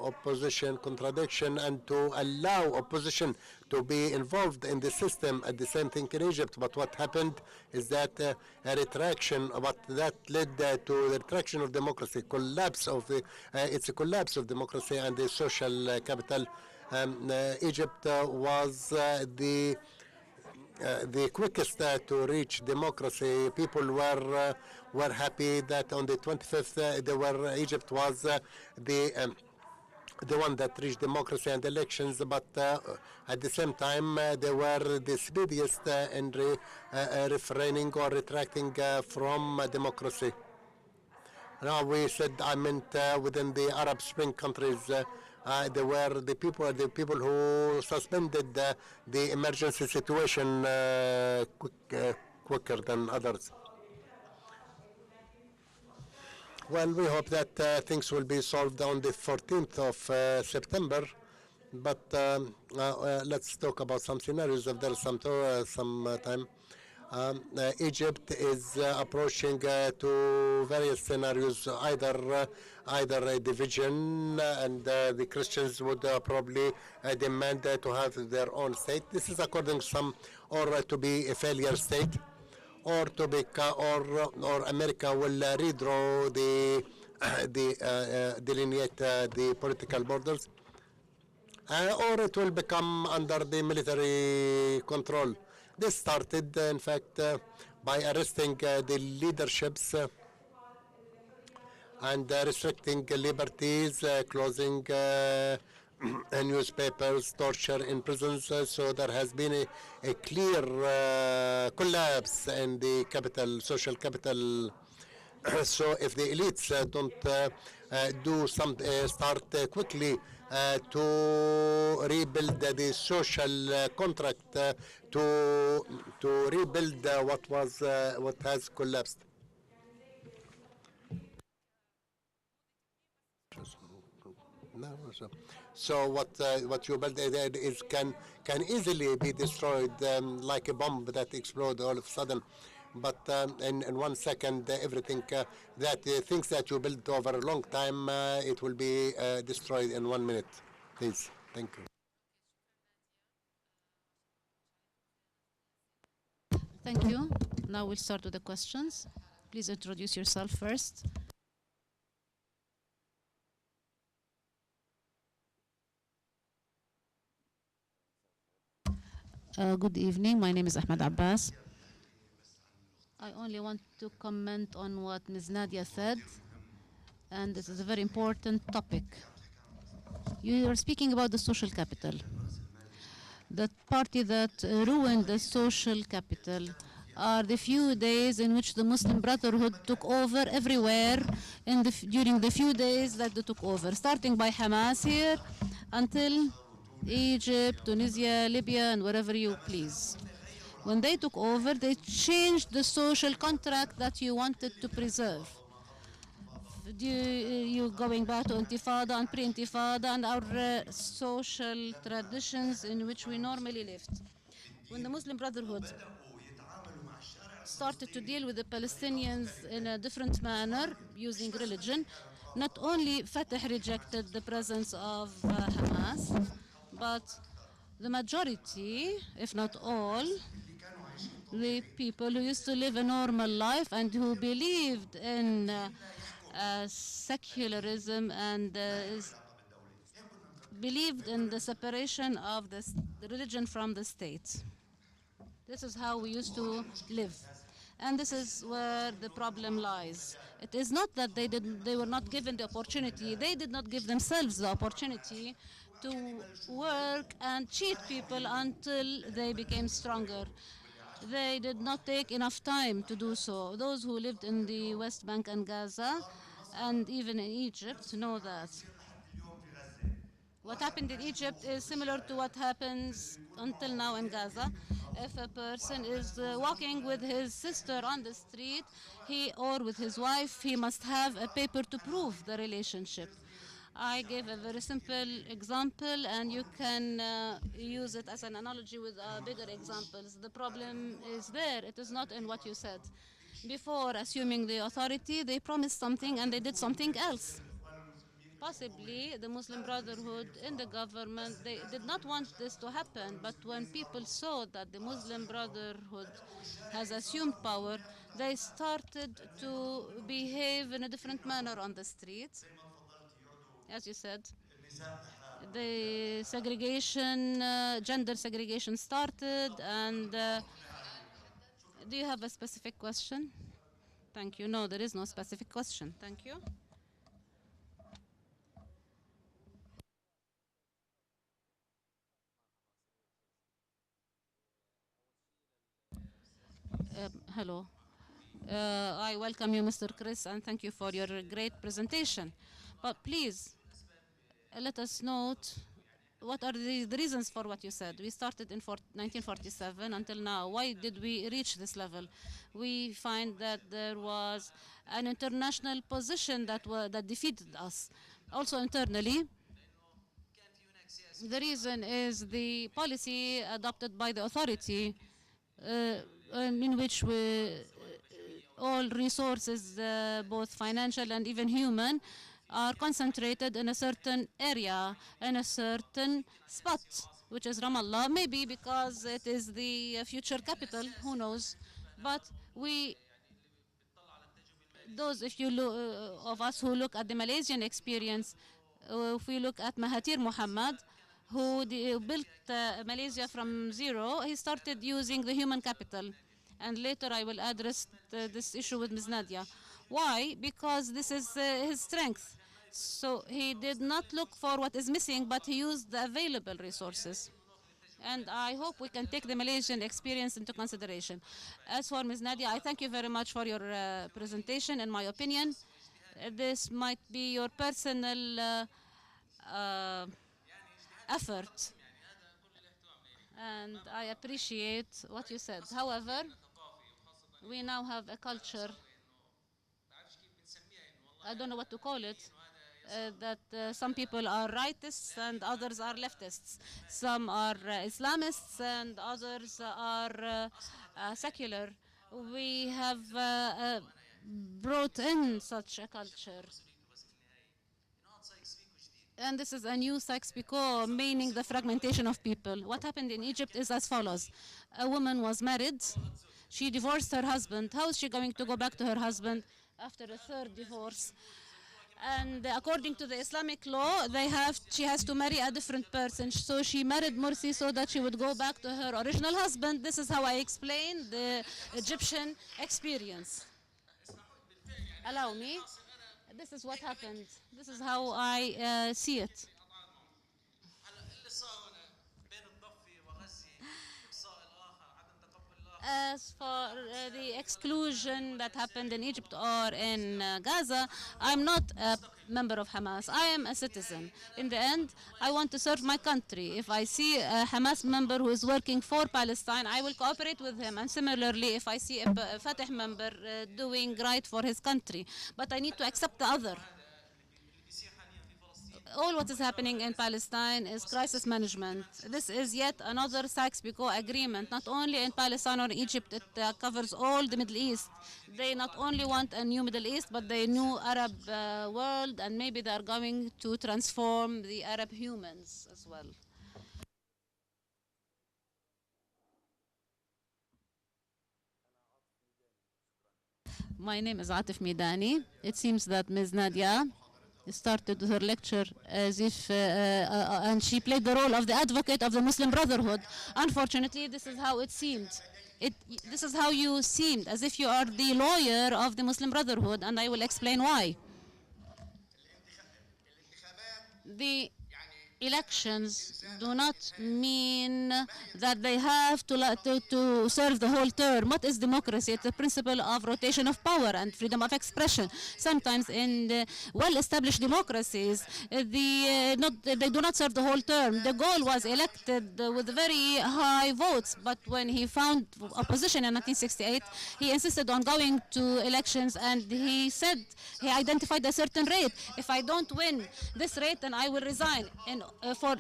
opposition, contradiction, and to allow opposition to be involved in the system at the same thing in Egypt. But what happened is that a retraction, but that led to the retraction of democracy, collapse of the, it's a collapse of democracy and the social capital. Egypt was the quickest to reach democracy. People were happy that on the 25th, Egypt was the one that reached democracy and elections, but at the same time, they were the speediest in refraining or retracting from democracy. Now we said, I meant within the Arab Spring countries, they were the people who suspended the emergency situation quicker than others. Well, we hope that things will be solved on the 14th of September, But let's talk about some scenarios if there's some time. Egypt is approaching to various scenarios, either a division, and the Christians would probably demand to have their own state. This is according to some, or to be a failure state, or to be or America will redraw the delineate the political borders, or it will become under the military control. This started, in fact, by arresting the leaderships and restricting liberties, closing newspapers, torture in prisons. So there has been a clear collapse in the capital, social capital. So if the elites don't do some start quickly to rebuild the social contract, to rebuild what has collapsed. No, so what you build is can easily be destroyed like a bomb that explodes all of a sudden. But in 1 second, everything that things that you built over a long time, it will be destroyed in 1 minute. Please, thank you. Thank you. Now we'll start with the questions. Please introduce yourself first. Good evening. My name is Ahmed Abbas. I only want to comment on what Ms. Nadia said, and this is a very important topic. You are speaking about the social capital. The party that ruined the social capital are the few days in which the Muslim Brotherhood took over everywhere during the few days that they took over, starting by Hamas here until Egypt, Tunisia, Libya, and wherever you please. When they took over, they changed the social contract that you wanted to preserve. You going back to Intifada and pre-Intifada and our social traditions in which we normally lived. When the Muslim Brotherhood started to deal with the Palestinians in a different manner using religion, not only Fatah rejected the presence of Hamas, but the majority, if not all, the people who used to live a normal life and who believed in secularism and believed in the separation of the religion from the state. This is how we used to live. And this is where the problem lies. It is not that they were not given the opportunity. They did not give themselves the opportunity to work and cheat people until they became stronger. They did not take enough time to do so. Those who lived in the West Bank and Gaza, and even in Egypt, know that. What happened in Egypt is similar to what happens until now in Gaza. If a person is walking with his sister on the street, he or with his wife, he must have a paper to prove the relationship. I gave a very simple example, and you can use it as an analogy with bigger examples. The problem is there. It is not in what you said. Before assuming the authority, they promised something and they did something else. Possibly the Muslim Brotherhood in the government, they did not want this to happen, but when people saw that the Muslim Brotherhood has assumed power, they started to behave in a different manner on the streets. As you said, the segregation, gender segregation started, and do you have a specific question? Thank you. No, there is no specific question. Thank you. Hello. I welcome you, Mr. Chris, and thank you for your great presentation. But please, let us note what are the reasons for what you said. We started in 1947 until now. Why did we reach this level? We find that there was an international position that defeated us. Also internally, The reason is the policy adopted by the authority in which all resources, both financial and even human, are concentrated in a certain area, in a certain spot, which is Ramallah, maybe because it is the future capital, who knows. But those if you look, of us who look at the Malaysian experience, if we look at Mahathir Mohamad, who built Malaysia from zero, he started using the human capital. And later I will address this issue with Ms. Nadia. Why? Because this is his strength. So he did not look for what is missing, but he used the available resources. And I hope we can take the Malaysian experience into consideration. As for Ms. Nadia, I thank you very much for your presentation. In my opinion, this might be your personal effort, and I appreciate what you said. However, we now have a culture, I don't know what to call it, that some people are rightists and others are leftists. Some are Islamists and others are secular. We have brought in such a culture. And this is a new Sykes-Picot, meaning the fragmentation of people. What happened in Egypt is as follows. A woman was married. She divorced her husband. How is she going to go back to her husband after a third divorce? And according to the Islamic law, she has to marry a different person. So she married Morsi so that she would go back to her original husband. This is how I explain the Egyptian experience. Allow me. This is what happened. This is how I see it. As for the exclusion that happened in Egypt or in Gaza, I'm not a member of Hamas. I am a citizen. In the end, I want to serve my country. If I see a Hamas member who is working for Palestine, I will cooperate with him. And similarly, if I see a Fatah member doing right for his country, but I need to accept the other. All what is happening in Palestine is crisis management. This is yet another Sykes-Picot agreement, not only in Palestine or Egypt, it covers all the Middle East. They not only want a new Middle East, but the new Arab world, and maybe they are going to transform the Arab humans as well. My name is Atif Midani. It seems that Ms. Nadia started her lecture as if, and she played the role of the advocate of the Muslim Brotherhood. Unfortunately, this is how it seemed. This is how you seemed, as if you are the lawyer of the Muslim Brotherhood, and I will explain why. The elections do not mean that they have to serve the whole term. What is democracy? It's a principle of rotation of power and freedom of expression. Sometimes in the well-established democracies, they do not serve the whole term. De Gaulle was elected with very high votes, but when he found opposition in 1968, he insisted on going to elections, and he said, he identified a certain rate. If I don't win this rate, then I will resign. And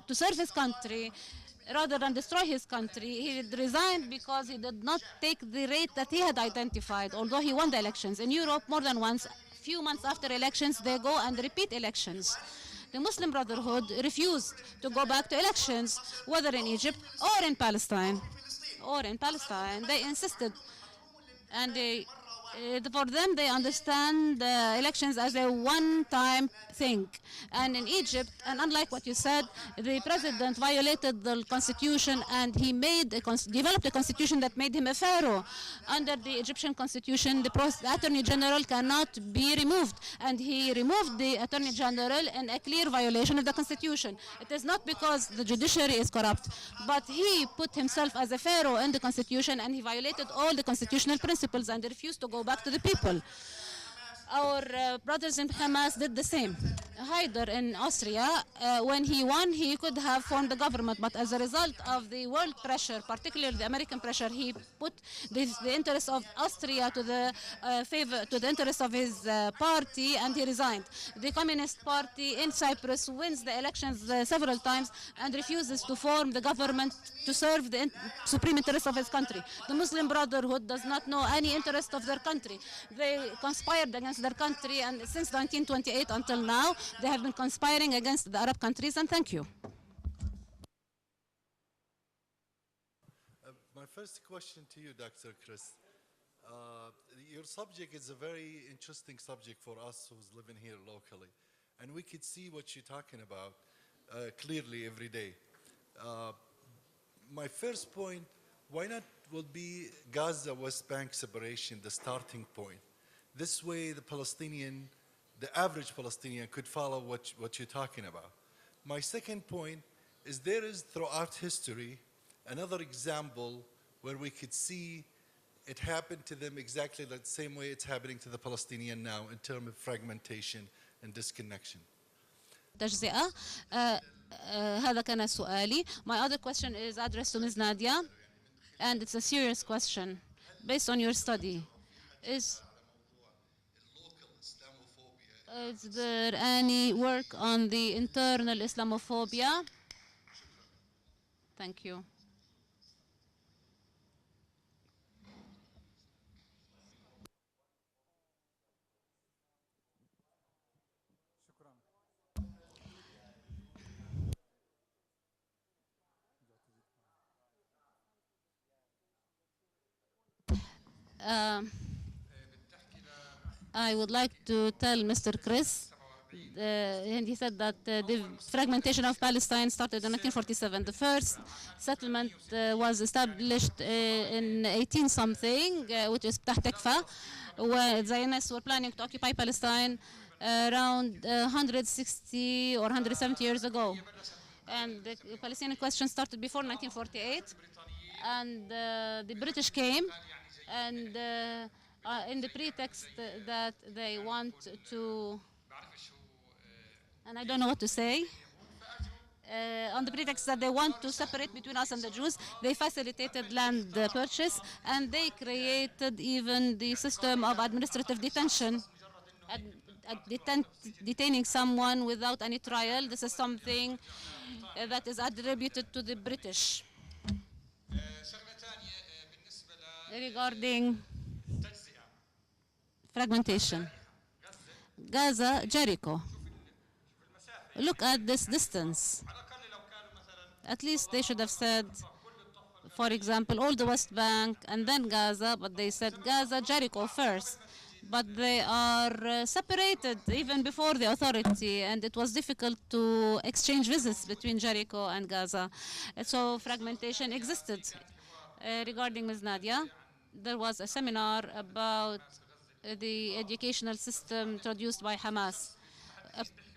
to serve his country, rather than destroy his country, he resigned because he did not take the rate that he had identified, although he won the elections. In Europe, more than once, few months after elections, they go and repeat elections. The Muslim Brotherhood refused to go back to elections, whether in Egypt or in Palestine. They insisted, and for them, they understand elections as a one-time thing. And in Egypt, and unlike what you said, the president violated the constitution, and he developed a constitution that made him a pharaoh. Under the Egyptian constitution, the attorney general cannot be removed, and he removed the attorney general in a clear violation of the constitution. It is not because the judiciary is corrupt, but he put himself as a pharaoh in the constitution, and he violated all the constitutional principles and refused to go back to the people. Our brothers in Hamas did the same. Haider in Austria, when he won, he could have formed the government, but as a result of the world pressure, particularly the American pressure, he put the interest of Austria to the favor to the interest of his party, and he resigned. The Communist Party in Cyprus wins the elections several times and refuses to form the government to serve the supreme interest of his country. The Muslim Brotherhood does not know any interest of their country. They conspired against their country, and since 1928 until now, they have been conspiring against the Arab countries, and thank you. My first question to you, Dr. Chris. Your subject is a very interesting subject for us who's living here locally. And we could see what you're talking about clearly every day. My first point, why not will be Gaza West Bank separation the starting point? This way the average Palestinian could follow what you're talking about. My second point is there is throughout history another example where we could see it happened to them exactly the same way it's happening to the Palestinian now in terms of fragmentation and disconnection. تجزئة. هذا كان سؤالي. My other question is addressed to Ms. Nadia, and it's a serious question based on your study. Is there any work on the internal Islamophobia? Thank you. I would like to tell Mr. Chris, and he said that the fragmentation of Palestine started in 1947. The first settlement was established in 18 something, which is Ptah Tikva, where Zionists were planning to occupy Palestine around 160 or 170 years ago. And the Palestinian question started before 1948, and the British came, and in the pretext that they want to, and I don't know what to say, on the pretext that they want to separate between us and the Jews, they facilitated land purchase, and they created even the system of administrative detention, detaining someone without any trial. This is something that is attributed to the British. Regarding fragmentation, Gaza, Jericho. Look at this distance. At least they should have said, for example, all the West Bank and then Gaza, but they said Gaza, Jericho first. But they are separated even before the authority, and it was difficult to exchange visits between Jericho and Gaza. So fragmentation existed. Regarding Ms. Nadia, there was a seminar about the educational system introduced by Hamas.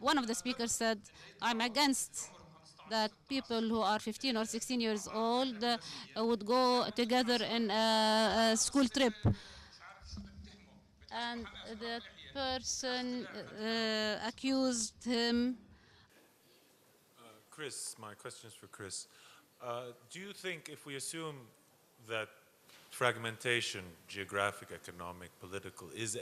One of the speakers said, I'm against that people who are 15 or 16 years old would go together in a school trip. And the person accused him. Chris, my question is for Chris. Do you think if we assume that fragmentation, geographic, economic, political, is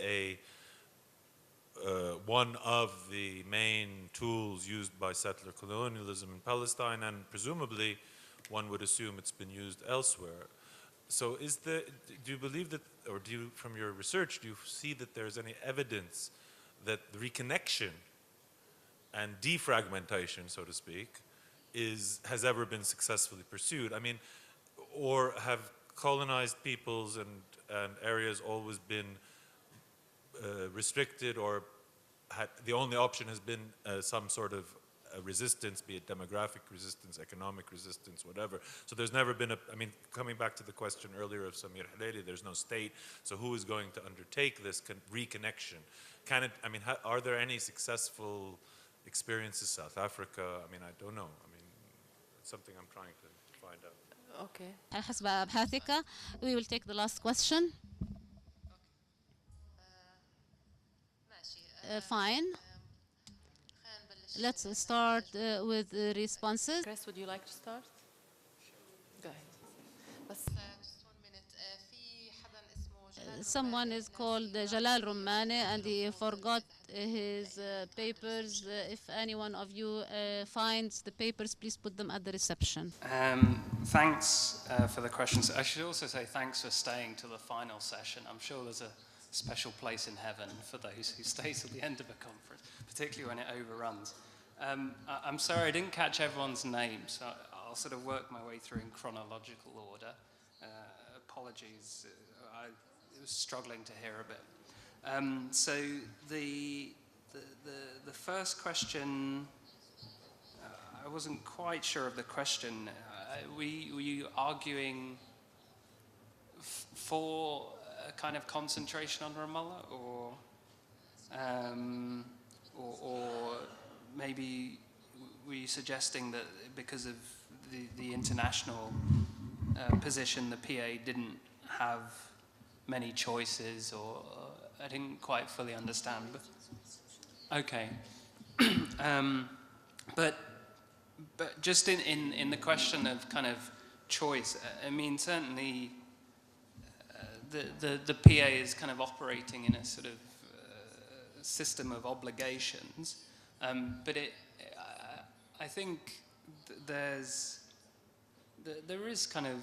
one of the main tools used by settler colonialism in Palestine, and presumably one would assume it's been used elsewhere? So do you believe that, or from your research, do you see that there's any evidence that reconnection and defragmentation, so to speak, has ever been successfully pursued? I mean, or have colonized peoples and areas always been restricted, or the only option has been some sort of resistance, be it demographic resistance, economic resistance, whatever. So there's never been coming back to the question earlier of Samir Haleli, there's no state, so who is going to undertake this reconnection? Are there any successful experiences? South Africa, I don't know. It's something I'm trying to find out. Okay. حسب أبحاثك, we will take the last question. Fine. Let's start with the responses. Chris, would you like to start? Go ahead. بس just 1 minute في حدا اسمه جلال Someone is called Jalal Rumane and he forgot his papers. If any one of you finds the papers, please put them at the reception. Thanks for the questions. I should also say thanks for staying to the final session. I'm sure there's a special place in heaven for those who stay till the end of a conference, particularly when it overruns. I'm sorry I didn't catch everyone's name, so I'll sort of work my way through in chronological order. Apologies, I was struggling to hear a bit. So the first question, I wasn't quite sure of the question. Were you arguing for a kind of concentration on Ramallah, or maybe were you suggesting that because of the international position, the PA didn't have many choices, or I didn't quite fully understand. But, okay. But just in the question of kind of choice, I mean, certainly the PA is kind of operating in a sort of system of obligations, but I think there is kind of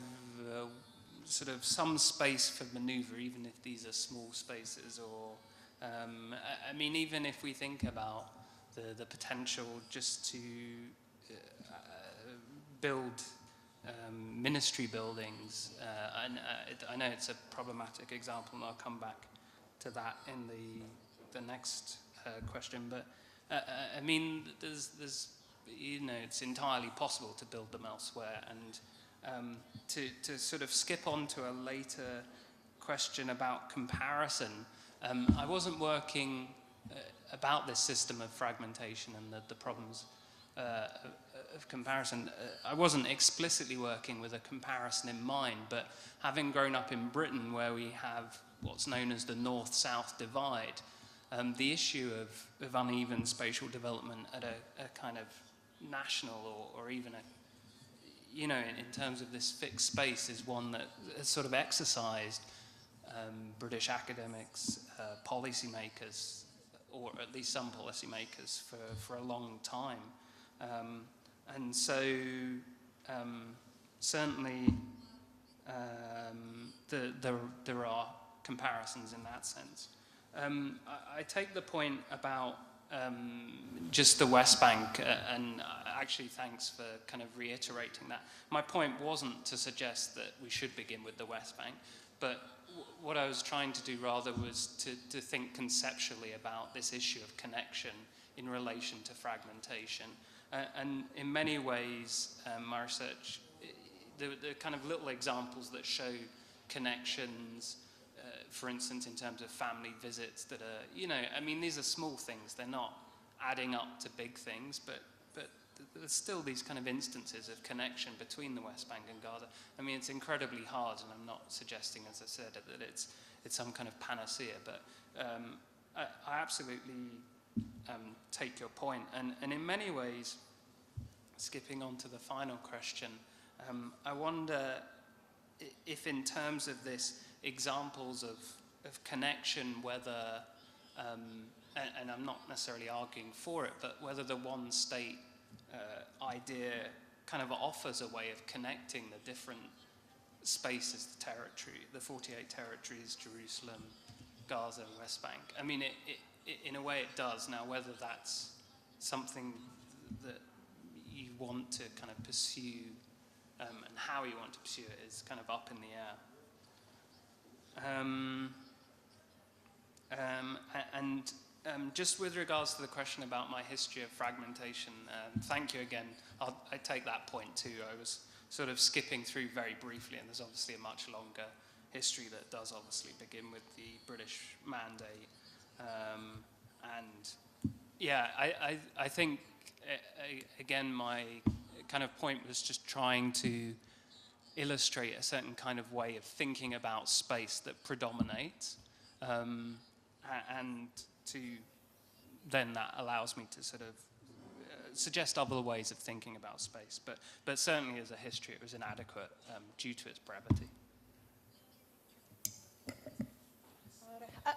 sort of some space for maneuver, even if these are small spaces, or I mean, even if we think about the potential just to build ministry buildings, and I know it's a problematic example, and I'll come back to that in the next question. But I mean, there's you know, it's entirely possible to build them elsewhere, and to sort of skip on to a later question about comparison. I wasn't working about this system of fragmentation and the problems of comparison. I wasn't explicitly working with a comparison in mind, but having grown up in Britain, where we have what's known as the North-South divide, the issue of uneven spatial development at a kind of national or even you know, in terms of this fixed space, is one that has sort of exercised British academics, policymakers, or at least some policymakers for a long time. And so certainly there are comparisons in that sense. I take the point about just the West Bank, and actually thanks for kind of reiterating that. My point wasn't to suggest that we should begin with the West Bank, but what I was trying to do rather was to think conceptually about this issue of connection in relation to fragmentation. And in many ways, my research, the kind of little examples that show connections, for instance, in terms of family visits that are, you know, I mean, these are small things. They're not adding up to big things, but there's still these kind of instances of connection between the West Bank and Gaza. I mean, it's incredibly hard, and I'm not suggesting, as I said, that it's some kind of panacea, but I absolutely take your point. And in many ways, skipping on to the final question, I wonder if in terms of this, examples of connection, whether, and I'm not necessarily arguing for it, but whether the one state idea kind of offers a way of connecting the different spaces, the territory, the 48 territories, Jerusalem, Gaza, and West Bank. I mean, in a way it does. Now, whether that's something that you want to kind of pursue and how you want to pursue it is kind of up in the air. Just with regards to the question about my history of fragmentation, thank you again. I take that point too. I was sort of skipping through very briefly, and there's obviously a much longer history that does obviously begin with the British mandate. And yeah, I think, again, my kind of point was just trying to illustrate a certain kind of way of thinking about space that predominates, and to then that allows me to sort of suggest other ways of thinking about space, but certainly as a history it was inadequate due to its brevity.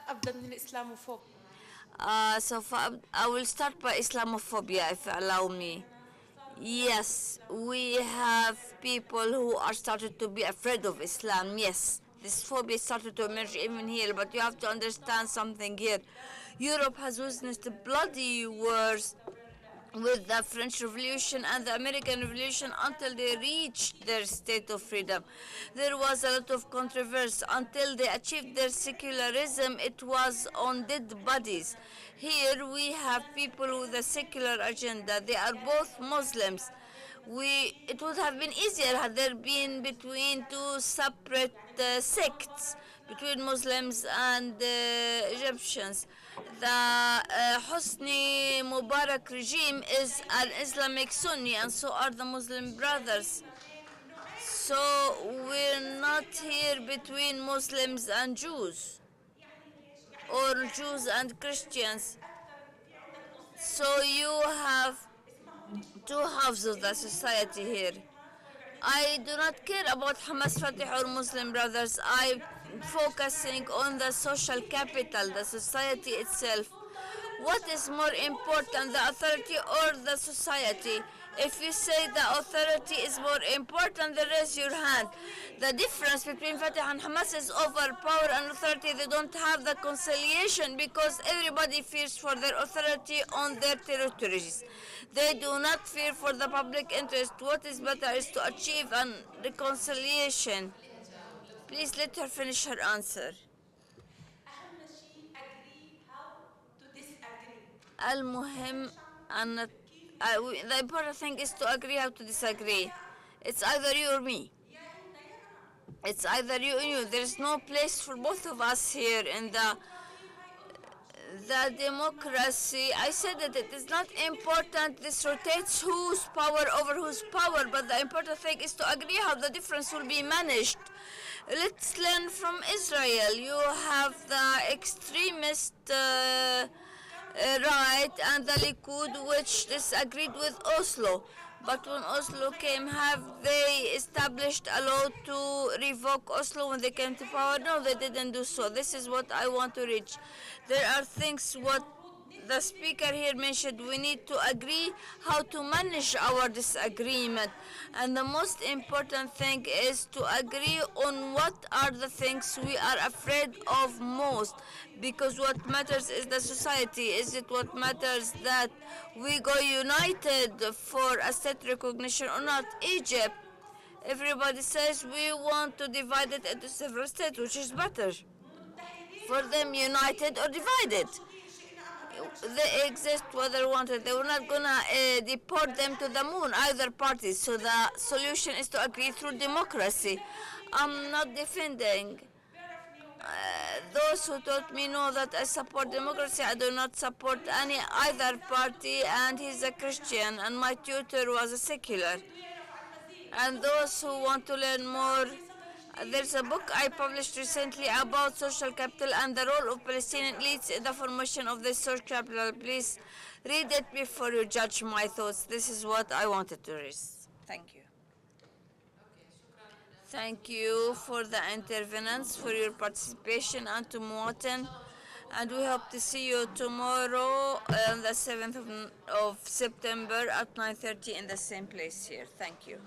أبدأ من الإسلاموفوبيا. I will start by Islamophobia, if you allow me. Yes, we have people who are started to be afraid of Islam. Yes, this phobia started to emerge even here, but you have to understand something here. Europe has witnessed bloody wars with the French Revolution and the American Revolution until they reached their state of freedom. There was a lot of controversy until they achieved their secularism. It was on dead bodies. Here we have people with a secular agenda. They are both Muslims. It would have been easier had there been between two separate sects between Muslims and Egyptians. The Hosni Mubarak regime is an Islamic Sunni, and so are the Muslim brothers. So we're not here between Muslims and Jews, or Jews and Christians. So you have two halves of the society here. I do not care about Hamas, Fatah, or Muslim brothers. I'm focusing on the social capital, the society itself. What is more important, the authority or the society? If you say the authority is more important, then raise your hand. The difference between Fatah and Hamas is over power and authority. They don't have the conciliation because everybody fears for their authority on their territories. They do not fear for the public interest. What is better is to achieve a reconciliation. Please let her finish her answer. المهم أن the important thing is to agree how to disagree. It's either you or me. It's either you and you. There is no place for both of us here in the democracy. I said that it is not important. This rotates whose power over whose power, but the important thing is to agree how the difference will be managed. Let's learn from Israel. You have the extremist right and the Likud, which disagreed with Oslo. But when Oslo came, have they established a law to revoke Oslo when they came to power? No, they didn't do so. This is what I want to reach. There are things what the speaker here mentioned. We need to agree how to manage our disagreement. And the most important thing is to agree on what are the things we are afraid of most. Because what matters is the society. Is it what matters that we go united for a state recognition or not? Egypt, everybody says we want to divide it into several states, which is better for them, united or divided. They exist whether wanted. They were not gonna deport them to the moon, either party. So the solution is to agree through democracy. I'm not defending. Those who taught me know that I support democracy. I do not support any either party, and he's a Christian, and my tutor was a secular. And those who want to learn more, there's a book I published recently about social capital and the role of Palestinian elites in the formation of this social capital. Please read it before you judge my thoughts. This is what I wanted to raise. Thank you. Thank you for the intervenants, for your participation, and to Muwatin. And we hope to see you tomorrow on the 7th of September at 9:30 in the same place here. Thank you.